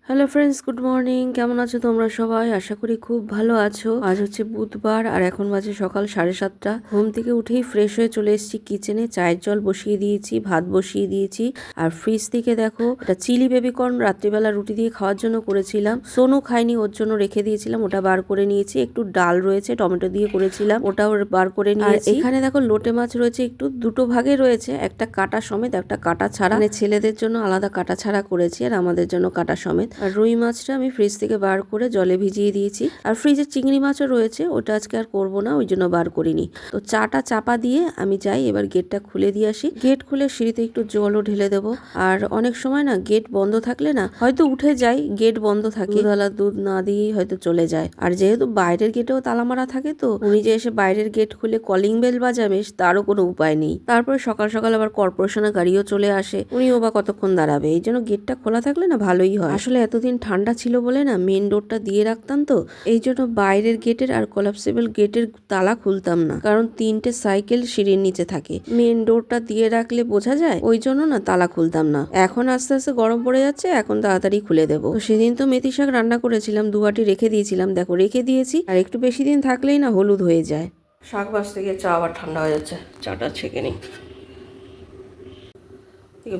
Hello friends, good morning. কেমন আছো তোমরা সবাই? আশা করি খুব ভালো আছো। আজ হচ্ছে বুধবার আর এখন বাজে সকাল 7:30। ঘুম থেকে উঠেই ফ্রেশ হয়ে চলে এসেছি কিচেনে। চায়ের জল বসিয়ে দিয়েছি, ভাত বসিয়ে দিয়েছি। আর ফ্রিজ থেকে দেখো এটা চিলি বেবিকর্ন রাত্রিবেলা রুটি দিয়ে খাওয়ার জন্য করেছিলাম। সোনু খাইনি, ওর জন্য রেখে দিয়েছিলাম, ওটা বার করে নিয়েছি। একটু ডাল রয়েছে, টমেটো দিয়ে করেছিলাম, ওটাও বার করে নিয়েছি। এখানে দেখো লোটে মাছ রয়েছে, একটু দুটো ভাগে রয়েছে, একটা কাটা সমেত একটা কাটা ছাড়া। মানে ছেলেদের জন্য আলাদা কাটা ছাড়া করেছি আর আমাদের জন্য কাটা সমেত। আর রুই মাছটা আমি ফ্রিজ থেকে বার করে জলে ভিজিয়ে দিয়েছি। আর ফ্রিজে চিংড়ি মাছও রয়েছে, ওটা আজকে আর করবো না, ওই জন্য বার করিনি। তো চাটা চাপা দিয়ে আমি যাই, এবার গেটটা খুলে দিয়ে আসি। গেট খুলে সিঁড়িতে একটু জলও ঢেলে দেবো। আর অনেক সময় না গেট বন্ধ থাকলে না হয়তো উঠে যাই, গেট বন্ধ থাকে, দুধওয়ালা দুধ না দিয়েই হয়তো চলে যায়। আর যেহেতু বাইরের গেটেও তালা মারা থাকে, তো উনি যে এসে বাইরের গেট খুলে কলিং বেল বাজাবে তারও কোনো উপায় নেই। তারপরে সকাল সকাল আবার কর্পোরেশনের গাড়িও চলে আসে, উনিও বা কতক্ষণ দাঁড়াবে। এই জন্য গেটটা খোলা থাকলে না ভালোই হয়। আসলে এতদিন ঠান্ডা ছিল বলে না মেন ডোরটা দিয়ে রাখতাম, তো এই জন্য বাইরের গেটের আর কোলাপসেবল গেটের তালা খুলতাম না, কারণ 3টে সাইকেল সিঁড়ির নিচে থাকে। মেন ডোরটা দিয়ে রাখলে বোঝা যায়, ওই জন্য না তালা খুলতাম না। এখন আস্তে আস্তে গরম পড়ে যাচ্ছে, এখন তাড়াতাড়ি খুলে দেবো। তো সেদিন তো মেথি শাক রান্না করেছিলাম, 2 বাটি রেখে দিয়েছিলাম, দেখো রেখে দিয়েছি। আর একটু বেশি দিন থাকলেই না হলুদ হয়ে যায়। শাক বাজতে গিয়ে চা আবার ঠান্ডা হয়ে যাচ্ছে, চাটা ছেঁকে নিই।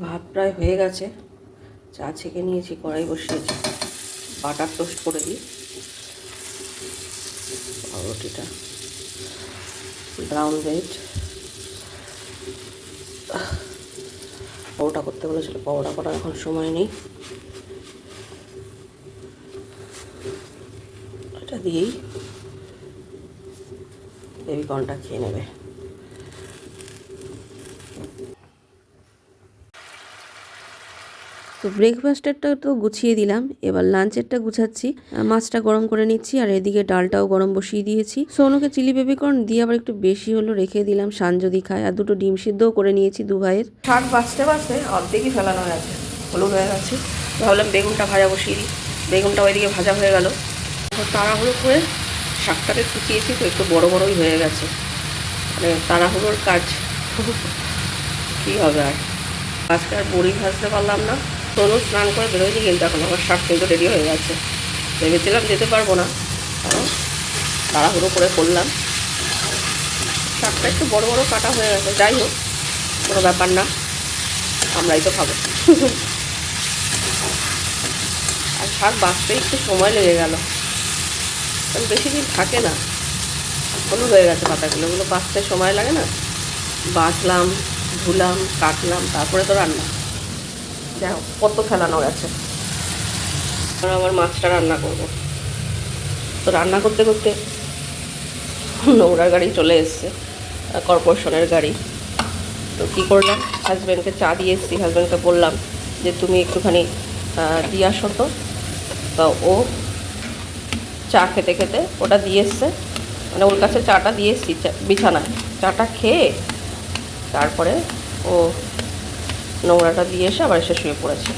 ভাত প্রায় হয়ে গেছে, চা ছেঁকে নিয়েছি, কড়াই বসিয়েছি। বাটার টোস্ট করে দিই। রুটিটা ব্রাউন ব্রেড, পরোটা করতে বলেছিল, পরোটা করার এখন সময় নেই। এটা দিয়েই বেবিকর্নটা খেয়ে নেবে। তো ব্রেকফাস্টেরটা তো গুছিয়ে দিলাম, এবার লাঞ্চেরটা গুছাচ্ছি। মাছটা গরম করে নিচ্ছি আর এদিকে ডালটাও গরম বসিয়ে দিয়েছি। সোনুকে চিলি বেবিকর্ন দিয়ে আবার একটু বেশি হলো রেখে দিলাম, শান যদি খায়। আর 2টো ডিম সিদ্ধও করে নিয়েছি 2 ভাইয়ের। শাক বাঁচতে বাঁচতে অর্ধেকই ফেলানো হয়ে আছে, হলুদ হয়ে গেছে। ভাবলাম বেগুনটা ভাজা বসিয়ে দিই, বেগুনটা ওইদিকে ভাজা হয়ে গেল। তাড়াহুড়ো করে শাকটাকে কুচিয়েছি, তো একটু বড় বড়ই হয়ে গেছে। মানে তাড়াহুড়োর কাজ কী হবে আর। আজকে আর বড়ি ভাজতে পারলাম না। সোনু স্নান করে বেরোয়নি, কিন্তু এখন আমার শাক কিন্তু রেডি হয়ে গেছে। ভেবেছিলাম যেতে পারবো না, তাড়াহুড়ো করে করলাম। শাকটা একটু বড় বড় কাটা হয়ে গেছে, যাই হোক কোনো ব্যাপার না, আমরাই তো খাবো। আর শাক বাঁচতে একটু সময় লেগে গেল, কারণ বেশি দিন থাকে না, হলুদ হয়ে গেছে পাতাগুলো, ওগুলো বাঁচতে সময় লাগে না। বাছলাম, ধুলাম, কাটলাম, তারপরে তো রান্না। যাই হোক, কত ফেলানো গেছে। আমার মাছটা রান্না করব, তো রান্না করতে করতে নোংরার গাড়ি চলে এসছে, কর্পোরেশনের গাড়ি। তো কী করলাম, হাজব্যান্ডকে চা দিয়ে এসেছি। হাজব্যান্ডকে বললাম যে তুমি একটুখানি দিয়ে আসো তো। তা ও চা খেতে খেতে ওটা দিয়ে এসছে, মানে ওর কাছে চাটা দিয়ে এসছি বিছানায়। চাটা খেয়ে তারপরে ও নোংরাটা দিয়ে এসে আবার এসে শুয়ে পড়েছে।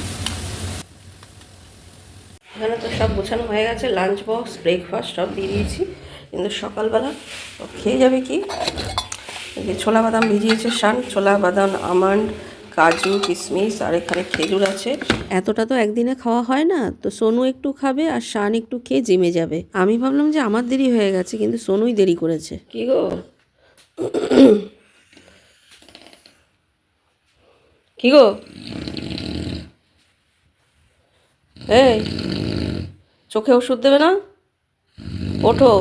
এখানে তো সব গোছানো হয়ে গেছে, লাঞ্চ বক্স, ব্রেকফাস্ট সব দিয়ে দিয়েছি। কিন্তু সকালবেলা খেয়ে যাবে কি, যে ছোলা বাদাম ভিজিয়েছে শান, ছোলা বাদাম, আমন্ড, কাজু, কিশমিশ, আর এখানে খেজুর আছে। এতটা তো একদিনে খাওয়া হয় না, তো সোনু একটু খাবে আর শান একটু খেয়ে জিমে যাবে। আমি ভাবলাম যে আমার দেরি হয়ে গেছে, কিন্তু সোনুই দেরি করেছে। কি গো, কি গো, এই চোখে ওষুধ দেবে না? ওঠো,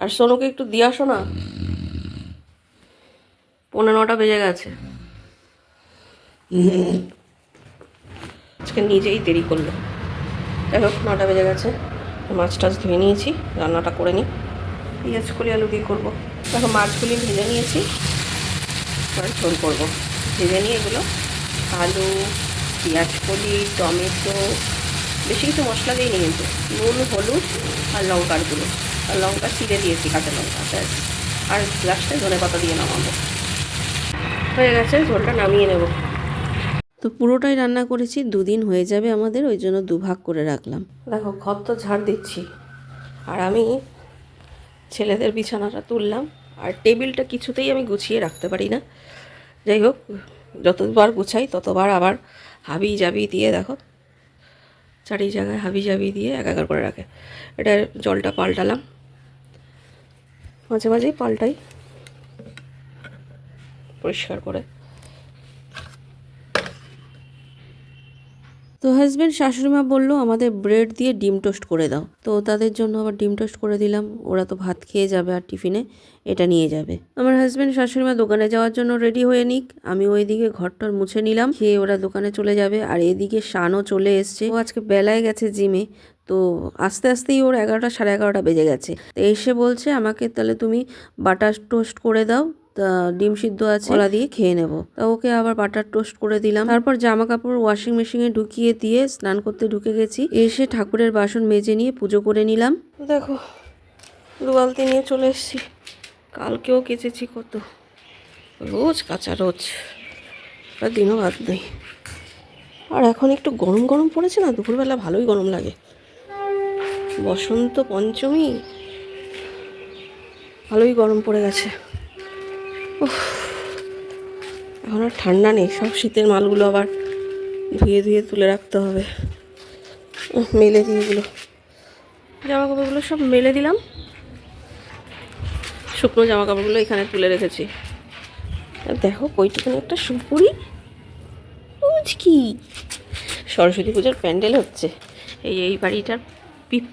আর সোনুকে একটু দিয়ে আসো না। 9:15 বেজে গেছে, আজকে নিজেই দেরি করলো। যাই হোক, 9টা বেজে গেছে। মাছ টাছ ধুয়ে নিয়েছি, রান্নাটা করে নিই। পেঁয়াজ কলি আলু দিয়ে করবো। দেখো মাছগুলি ভেজে নিয়েছি, এবার ঝোল করবো। ভেজে নিয়ে এগুলো আলু, পেঁয়াজ কলি, টমেটো, বেশি কিছু মশলা দিইনি, কিন্তু নুন, হলুদ আর লঙ্কার গুঁড়ো, আর লঙ্কা চিড়ে দিয়েছি, কাঁচা লঙ্কা ব্যাস। আর লাস্টে ধনে পাতা দিয়ে নামাবো। হয়ে গেছে, ঝোলটা নামিয়ে নেব। তো পুরোটাই রান্না করেছি, 2 দিন হয়ে যাবে আমাদের, ওই জন্য 2 ভাগ করে রাখলাম। দেখো ঘর তো ঝাড় দিচ্ছি, আর আমি ছেলেদের বিছানাটা তুললাম। আর টেবিলটা কিছুতেই আমি গুছিয়ে রাখতে পারি না। যাই হোক, যতবার গুছাই ততবার আবার হাবি জাবি দিয়ে দেখো চারি জায়গায় হাবিজাবি দিয়ে একাকার করে রাখে। এটা জলটা পাল্টালাম, মাঝে মাঝেই পাল্টাই পরিষ্কার করে। তো হাজব্যান্ড শাশুড়িমা বললো আমাদের ব্রেড দিয়ে ডিম টোস্ট করে দাও, তো তাদের জন্য আবার ডিম টোস্ট করে দিলাম। ওরা তো ভাত খেয়ে যাবে আর টিফিনে এটা নিয়ে যাবে। আমার হাজব্যান্ড শাশুড়িমা দোকানে যাওয়ার জন্য রেডি হয়ে নিক, আমি ওইদিকে ঘরটর মুছে নিলাম, খেয়ে ওরা দোকানে চলে যাবে। আর এদিকে শানও চলে এসছে, ও আজকে বেলায় গেছে জিমে, তো আস্তে আস্তেই ওর 11টা সাড়ে 11টা বেজে গেছে। তো এসে বলছে আমাকে তাহলে তুমি বাটার টোস্ট করে দাও, তা ডিম সিদ্ধ আছে কলা দিয়ে খেয়ে নেব। তা ওকে আবার বাটার টোস্ট করে দিলাম। তারপর জামা কাপড় ওয়াশিং মেশিনে ঢুকিয়ে দিয়ে স্নান করতে ঢুকে গেছি। এসে ঠাকুরের বাসন মেজে নিয়ে পুজো করে নিলাম। দেখো 2 বালতি নিয়ে চলে এসেছি, কালকেও কেচেছি কত, রোজ কাঁচা রোজ, আর দিনও বাদ নেই। আর এখন একটু গরম গরম পড়েছে না, দুপুরবেলা ভালোই গরম লাগে। বসন্ত পঞ্চমী, ভালোই গরম পড়ে গেছে। এখন আর ঠান্ডা নেই, সব শীতের মালগুলো আবার ধুয়ে ধুয়ে তুলে রাখতে হবে। মেলে দিয়ে এগুলো জামা কাপড়গুলো সব মেলে দিলাম, শুকনো জামা কাপড়গুলো এখানে তুলে রেখেছি। দেখো কইটুকুনি একটা সুপুরি কি সরস্বতী পুজোর প্যান্ডেল হচ্ছে এই বাড়িটার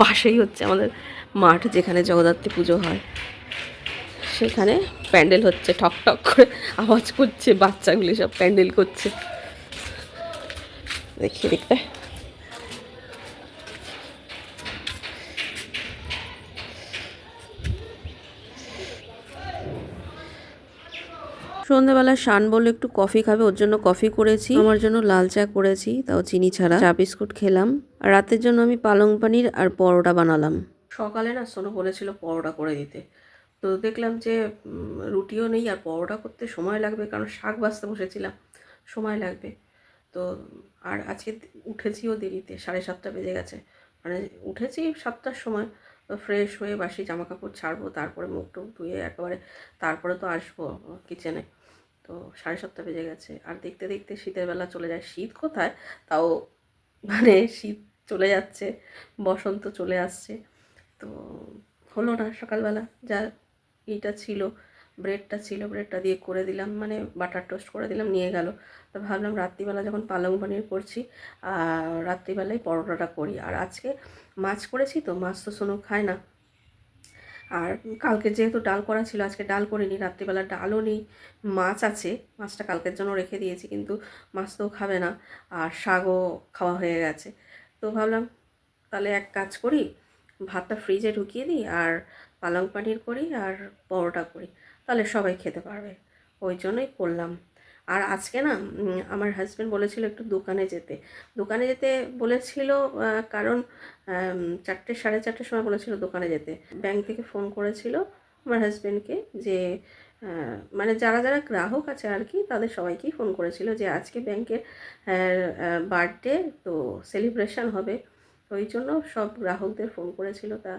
পাশেই হচ্ছে আমাদের মাঠ, যেখানে জগদ্ধাত্রী পুজো হয়, সেখানে প্যান্ডেল হচ্ছে। ঠক ঠক করে আওয়াজ করছে, বাচ্চাগুলি সব প্যান্ডেল করছে। দেখি দেখতে সন্ধ্যাবেলা শান বললো একটু কফি খাবে, ওর জন্য কফি করেছি, আমার জন্য লাল চা করেছি, তাও চিনি ছাড়া। চা বিস্কুট খেলাম। আর রাতের জন্য আমি পালং পানির আর পরোটা বানালাম। সকালে না সোনু বলেছিল পরোটা করে দিতে, তো দেখলাম যে রুটিও নেই আর পরোটা করতে সময় লাগবে, কারণ শাক বাছতে বসেছিলাম, সময় লাগবে। তো আর আজকে উঠেছিও দেরিতে, 7:30 বেজে গেছে, মানে উঠেছি 7টার সময়। তো ফ্রেশ হয়ে বাসি জামা কাপড় ছাড়বো, তারপরে মুখ টুক ধুয়ে একেবারে তারপরে তো আসবো কিচেনে। তো 7:30 বেজে গেছে, আর দেখতে দেখতে শীতের বেলা চলে যায়। শীত কোথায়, তাও মানে শীত চলে যাচ্ছে, বসন্ত চলে আসছে। তো হলো না সকালবেলা, যা এইটা ছিল, ব্রেডটা ছিল, ব্রেডটা দিয়ে করে দিলাম, মানে বাটার টোস্ট করে দিলাম, নিয়ে গেল। তো ভাবলাম রাত্রিবেলা যখন পালং পনির করছি, রাত্রিবেলায় পরোটাটা করি। আর আজকে মাছ করেছি, তো মাছ তো সোনু খায় না। আর কালকে যেহেতু ডাল করা ছিল, আজকে ডাল করিনি, রাত্রিবেলা ডালও নেই, মাছ আছে, মাছটা কালকের জন্য রেখে দিয়েছি, কিন্তু মাছ তো খাবে না, আর শাকও খাওয়া হয়ে গেছে। তো ভাবলাম তাহলে এক কাজ করি, ভাতটা ফ্রিজে ঢুকিয়ে দিই আর পালং পানির করি আর পরোটা করি, তাহলে সবাই খেতে পারবে, ওই জন্যই করলাম। আর আজকে না আমার হাজব্যান্ড বলেছিল একটু দোকানে যেতে বলেছিল, কারণ 4টে 4:30 সময় বলেছিল দোকানে যেতে। ব্যাংক থেকে ফোন করেছিল আমার হাজব্যান্ডকে, যে মানে যারা যারা গ্রাহক আছে আর কি, তাদের সবাইকেই ফোন করেছিল যে আজকে ব্যাংকের বার্থডে, তো সেলিব্রেশন হবে, ওই জন্য সব গ্রাহকদের ফোন করেছিল। তা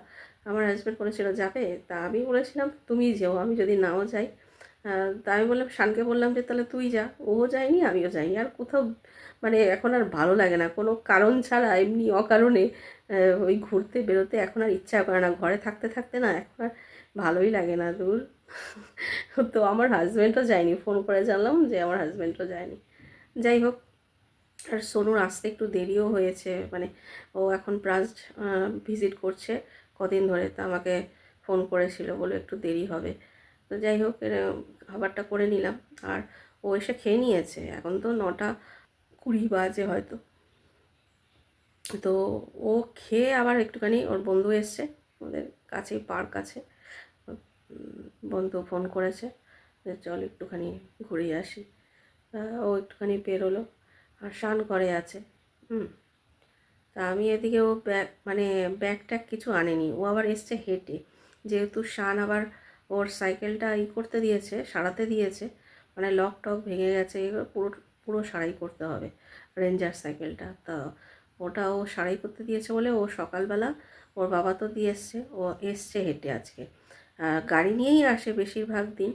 আমার হাজব্যান্ড বলেছিল যাবে, তা আমি বলেছিলাম তুমি যেও, আমি যদি নাও যাই। তা আমি বললাম, শানকে বললাম যে তাহলে তুই যা, ও যায়নি আমিও যাইনি, আর কোথাও মানে এখন আর ভালো লাগে না, কোনো কারণ ছাড়া এমনি অকারণে ওই ঘুরতে বেরোতে এখন আর ইচ্ছা করে না, ঘরে থাকতে থাকতে না এখন আর ভালোই লাগে না, দূর। তো আমার হাজব্যান্ডও যায়নি, ফোন করে জানলাম যে আমার হাজব্যান্ডও যায়নি। যাই হোক, আর সোনুর আসতে একটু দেরিও হয়েছে, মানে ও এখন ব্রাঞ্চ ভিজিট করছে কদিন ধরে, তো আমাকে ফোন করেছিল বলে একটু দেরি হবে। তো যাই হোক, খাবারটা করে নিলাম, আর ও এসে খেয়ে নিয়েছে, এখন তো 9:20 বাজে হয়তো। তো ও খেয়ে আবার একটুখানি, ওর বন্ধু এসছে, ওদের কাছেই পার্ক আছে, বন্ধু ফোন করেছে যে চল একটুখানি ঘুরে আসি। ও একটুখানি বেরোলো, আর শান ঘরে আছে। তা আমি এদিকে, ও ব্যাগ ট্যাগ কিছু আনেনি, ও আবার এসছে হেঁটে, যেহেতু শান আবার ওর সাইকেলটা করতে দিয়েছে, সারাতে দিয়েছে, মানে লক টক ভেঙে গেছে, এগুলো পুরো পুরো সারাই করতে হবে রেঞ্জার সাইকেলটা। তা ওটা ও সারাই করতে দিয়েছে বলে ও সকালবেলা, ওর বাবা তো দিয়ে এসছে, ও এসছে হেঁটে আজকে। গাড়ি নিয়েই আসে বেশিরভাগ দিন,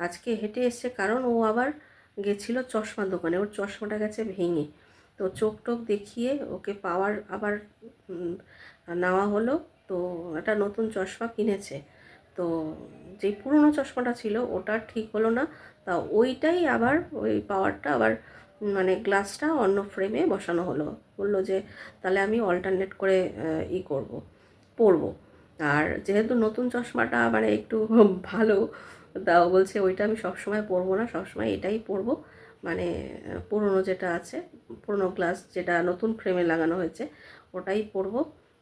আজকে হেঁটে এসছে, কারণ ও আবার গেছিলো চশমার দোকানে, ওর চশমাটা গেছে ভেঙে, তো চোখ টোক দেখিয়ে ওকে পাওয়ার আবার নেওয়া হলো। তো একটা নতুন চশমা কিনেছে, তো যে পুরনো চশমাটা ছিল ওটা ঠিক হলো না, তা ওইটাই আবার ওই পাওয়ারটা আবার মানে গ্লাসটা অন্য ফ্রেমে বসানো হলো। বললো যে তাহলে আমি অল্টারনেট করে করবো, পরবো। আর যেহেতু নতুন চশমাটা মানে একটু ভালো, তাও বলছে ওইটা আমি সবসময় পরবো না, সবসময় এটাই পরবো, মানে পুরনো যেটা আছে, পুরনো গ্লাস যেটা নতুন ফ্রেমে লাগানো হয়েছে ওটাই পরবো,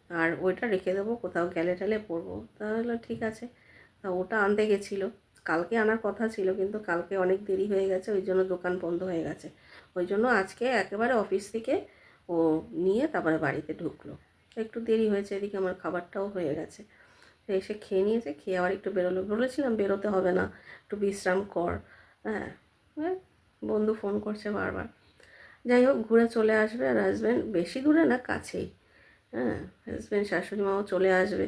আর ওইটা রেখে দেবো, কোথাও গেলে টেলে পরবো। তাহলে ঠিক আছে। তা ওটা আনতে গেছিলো, কালকে আনার কথা ছিল, কিন্তু কালকে অনেক দেরি হয়ে গেছে, ওই জন্য দোকান বন্ধ হয়ে গেছে। ওই জন্য আজকে একেবারে অফিস থেকে ও নিয়ে তারপরে বাড়িতে ঢুকলো। একটু দেরি হয়েছে, এদিকে আমার খাবারটাও হয়ে গেছে। তো এসে খেয়ে নিয়েছে, খেয়ে আবার একটু বেরোলো, বলেছিলাম বেরোতে হবে না, একটু বিশ্রাম কর। হ্যাঁ, বন্ধু ফোন করছে বারবার। যাই হোক, ঘুরে চলে আসবে, আর হাজব্যান্ড বেশি দূরে না, কাছেই। হ্যাঁ, হাজব্যান্ড শাশুড়ি মাও চলে আসবে।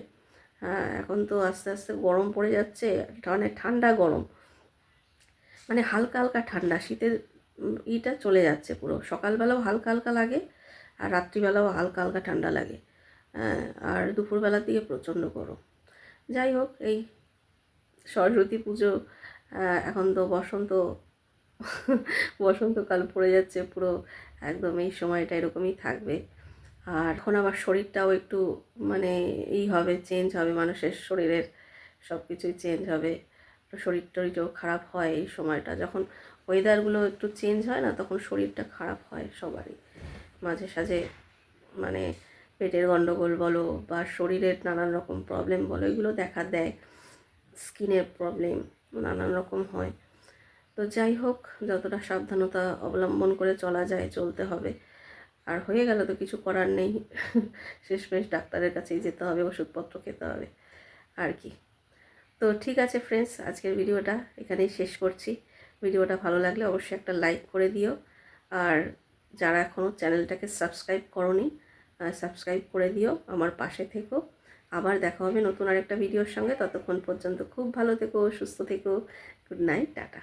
হ্যাঁ, এখন তো আস্তে আস্তে গরম পড়ে যাচ্ছে, মানে ঠান্ডা গরম, মানে হালকা হালকা ঠান্ডা, শীতের ইটা চলে যাচ্ছে পুরো। সকালবেলাও হালকা হালকা লাগে, আর রাত্রিবেলাও হালকা হালকা ঠান্ডা লাগে। হ্যাঁ, আর দুপুরবেলার দিকে প্রচণ্ড গরম। যাই হোক, এই সরস্বতী পুজো, এখন তো বসন্তকাল পড়ে যাচ্ছে পুরো, একদম এই সময়টা এরকমই থাকবে। আর এখন আবার শরীরটাও একটু মানে হবে, চেঞ্জ হবে, মানুষের শরীরের সব কিছুই চেঞ্জ হবে। শরীর টরীরও খারাপ হয় এই সময়টা, যখন ওয়েদারগুলো একটু চেঞ্জ হয় না, তখন শরীরটা খারাপ হয় সবারই, মাঝে সাঝে মানে পেটের গণ্ডগোল বলো বা শরীরের নানান রকম প্রবলেম বলো, এগুলো দেখা দেয়। স্কিনের প্রবলেম নানান রকম হয়। তো যাই হোক, যতটা সাবধানতা অবলম্বন করে চলা যায় চলতে হবে। আর হয়ে গেল তো কিছু করার নেই, শেষমেশ ডাক্তারের কাছেই যেতে হবে, ওষুধপত্র খেতে হবে আর কি। তো ঠিক আছে ফ্রেন্ডস, আজকের ভিডিওটা এখানেই শেষ করছি। ভিডিওটা ভালো লাগলে অবশ্যই একটা লাইক করে দিও, আর যারা এখনও চ্যানেলটাকে সাবস্ক্রাইব করোনি, সাবস্ক্রাইব করে দিও, আমার পাশে থেকো। আবার দেখা হবে নতুন আরেকটা ভিডিওর সঙ্গে, ততক্ষণ পর্যন্ত খুব ভালো থেকো, সুস্থ থেকো। Good night, tata.